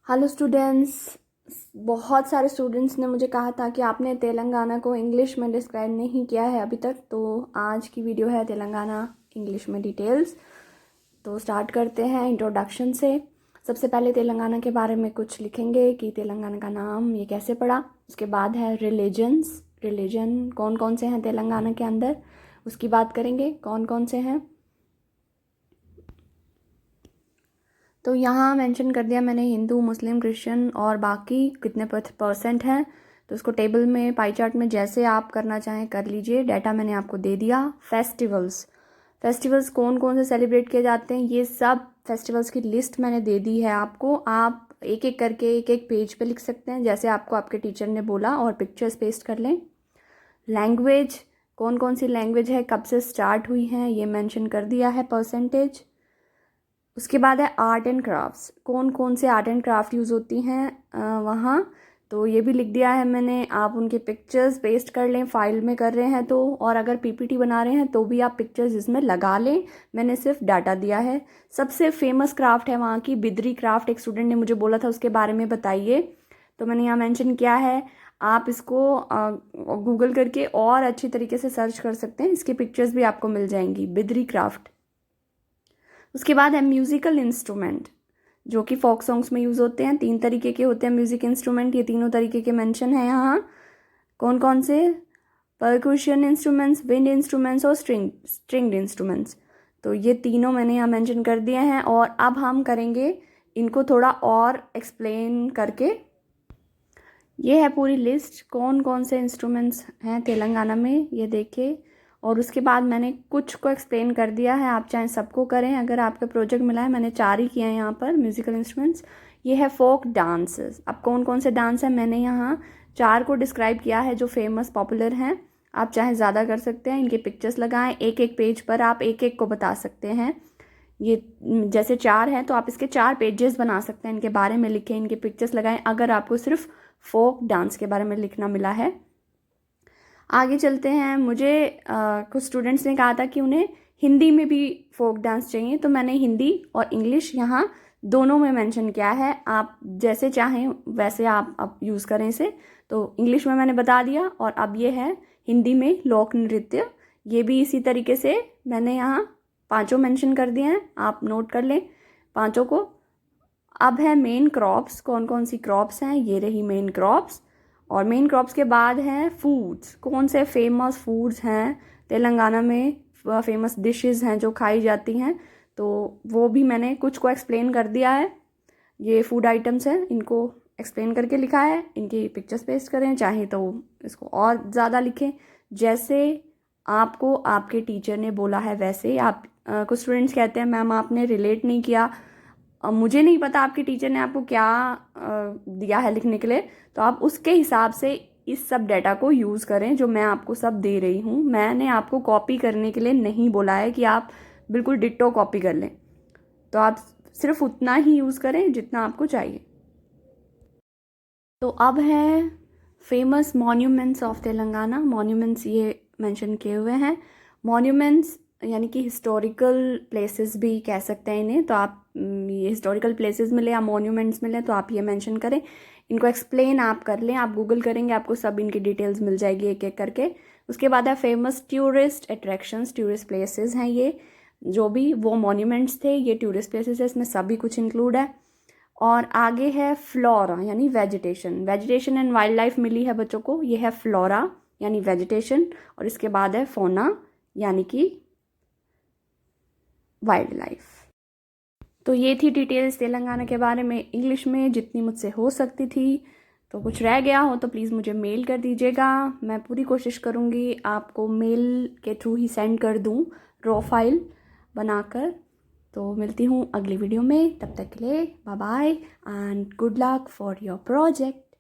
Hello students. बहुत सारे students ने मुझे कहा था कि आपने तेलंगाना को इंग्लिश में डिस्क्राइब नहीं किया है अभी तक, तो आज की वीडियो है तेलंगाना इंग्लिश में डिटेल्स। तो स्टार्ट करते हैं इंट्रोडक्शन से। सबसे पहले तेलंगाना के बारे में कुछ लिखेंगे कि तेलंगाना का नाम ये कैसे पड़ा। उसके बाद है रिलीजन कौन कौन से हैं तेलंगाना के अंदर, उसकी बात करेंगे कौन कौन से हैं। तो यहाँ मेंशन कर दिया मैंने हिंदू, मुस्लिम, क्रिश्चियन और बाकी कितने परसेंट हैं। तो उसको टेबल में पाई चार्ट में जैसे आप करना चाहें कर लीजिए। डाटा मैंने आपको दे दिया। फेस्टिवल्स कौन कौन से सेलिब्रेट किए जाते हैं, ये सब फेस्टिवल्स की लिस्ट मैंने दे दी है आपको। आप एक एक करके एक एक पेज पे लिख सकते हैं जैसे आपको आपके टीचर ने बोला, और पिक्चर्स पेस्ट कर लें। लैंग्वेज कौन कौन सी लैंग्वेज है, कब से स्टार्ट हुई हैं, ये मेंशन कर दिया है परसेंटेज। उसके बाद है आर्ट एंड क्राफ्ट्स, कौन कौन से आर्ट एंड क्राफ्ट यूज़ होती हैं वहाँ, तो ये भी लिख दिया है मैंने। आप उनके पिक्चर्स पेस्ट कर लें फाइल में कर रहे हैं तो, और अगर पीपीटी बना रहे हैं तो भी आप पिक्चर्स इसमें लगा लें। मैंने सिर्फ डाटा दिया है। सबसे फेमस क्राफ्ट है वहाँ की बिदरी क्राफ्ट, एक स्टूडेंट ने मुझे बोला था उसके बारे में बताइए, तो मैंने यहाँ मेंशन किया है। आप इसको गूगल करके और अच्छी तरीके से सर्च कर सकते हैं, इसकी पिक्चर्स भी आपको मिल जाएंगी, बिदरी क्राफ्ट। उसके बाद है म्यूज़िकल इंस्ट्रूमेंट, जो कि फोक सॉन्ग्स में यूज़ होते हैं। 3 तरीके के होते हैं म्यूज़िक इंस्ट्रूमेंट, ये तीनों तरीके के मेंशन है यहाँ। कौन कौन से, परक्यूशन इंस्ट्रूमेंट्स, विंड इंस्ट्रूमेंट्स और स्ट्रिंग्ड इंस्ट्रूमेंट्स। तो ये तीनों मैंने यहाँ मेंशन कर दिए हैं, और अब हम करेंगे इनको थोड़ा और एक्सप्लेन करके। ये है पूरी लिस्ट कौन कौन से इंस्ट्रूमेंट्स हैं तेलंगाना में, ये देखिए। और उसके बाद मैंने कुछ को एक्सप्लेन कर दिया है, आप चाहे सबको करें। अगर आपका प्रोजेक्ट मिला है, मैंने 4 ही किए हैं यहाँ पर म्यूज़िकल इंस्ट्रूमेंट्स। ये है फोक डांसेस। अब कौन कौन से डांस हैं, मैंने यहाँ 4 को डिस्क्राइब किया है जो फेमस पॉपुलर हैं। आप चाहे ज़्यादा कर सकते हैं, इनके पिक्चर्स लगाएं। एक एक पेज पर आप एक एक को बता सकते हैं। ये जैसे 4 हैं तो आप इसके 4 पेजेस बना सकते हैं, इनके बारे में लिखें, इनके पिक्चर्स लगाएं, अगर आपको सिर्फ फोक डांस के बारे में लिखना मिला है। आगे चलते हैं। मुझे कुछ स्टूडेंट्स ने कहा था कि उन्हें हिंदी में भी फोक डांस चाहिए, तो मैंने हिंदी और इंग्लिश यहाँ दोनों में मेंशन किया है। आप जैसे चाहें वैसे आप यूज़ करें इसे। तो इंग्लिश में मैंने बता दिया, और अब ये है हिंदी में लोक नृत्य, ये भी इसी तरीके से मैंने यहाँ 5 मेंशन कर दिए हैं, आप नोट कर लें 5 को। अब है मेन क्रॉप्स, कौन कौन सी क्रॉप्स हैं, ये रही मेन क्रॉप्स। और मेन क्रॉप्स के बाद हैं फूड्स, कौन से फेमस फूड्स हैं तेलंगाना में, फेमस डिशेस हैं जो खाई जाती हैं, तो वो भी मैंने कुछ को एक्सप्लेन कर दिया है। ये फूड आइटम्स हैं, इनको एक्सप्लेन करके लिखा है। इनकी पिक्चर्स पेस्ट करें, चाहे तो इसको और ज़्यादा लिखें जैसे आपको आपके टीचर ने बोला है वैसे। आप कुछ स्टूडेंट्स कहते हैं मैम आपने रिलेट नहीं किया। अब मुझे नहीं पता आपके टीचर ने आपको क्या दिया है लिखने के लिए, तो आप उसके हिसाब से इस सब डाटा को यूज़ करें जो मैं आपको सब दे रही हूँ। मैंने आपको कॉपी करने के लिए नहीं बोला है कि आप बिल्कुल डिट्टो कॉपी कर लें, तो आप सिर्फ उतना ही यूज़ करें जितना आपको चाहिए। तो अब है famous monuments of Telangana. Monuments ये मेंशन किए हुए हैं। मॉन्यूमेंट्स यानी कि हिस्टोरिकल प्लेसेस भी कह सकते हैं इन्हें, तो आप ये हिस्टोरिकल प्लेसेस मिले या मॉन्यूमेंट्स मिले तो आप ये मेंशन करें। इनको एक्सप्लेन आप कर लें, आप गूगल करेंगे आपको सब इनकी डिटेल्स मिल जाएगी एक एक करके। उसके बाद है famous tourist attractions, tourist places हैं ये, जो भी वो मॉन्यूमेंट्स थे ये टूरिस्ट प्लेसेस है, इसमें सभी कुछ इंक्लूड है। और आगे है फ्लोरा यानी वेजिटेशन एंड वाइल्ड लाइफ मिली है बच्चों को, ये है फ्लोरा यानी वेजिटेशन। और इसके बाद है फोना यानी कि वाइल्ड लाइफ। तो ये थी डिटेल्स तेलंगाना के बारे में इंग्लिश में, जितनी मुझसे हो सकती थी। तो कुछ रह गया हो तो प्लीज़ मुझे मेल कर दीजिएगा, मैं पूरी कोशिश करूँगी आपको मेल के थ्रू ही सेंड कर दूँ रॉ फाइल बनाकर। तो मिलती हूँ अगली वीडियो में, तब तक के लिए bye bye and good luck for your project.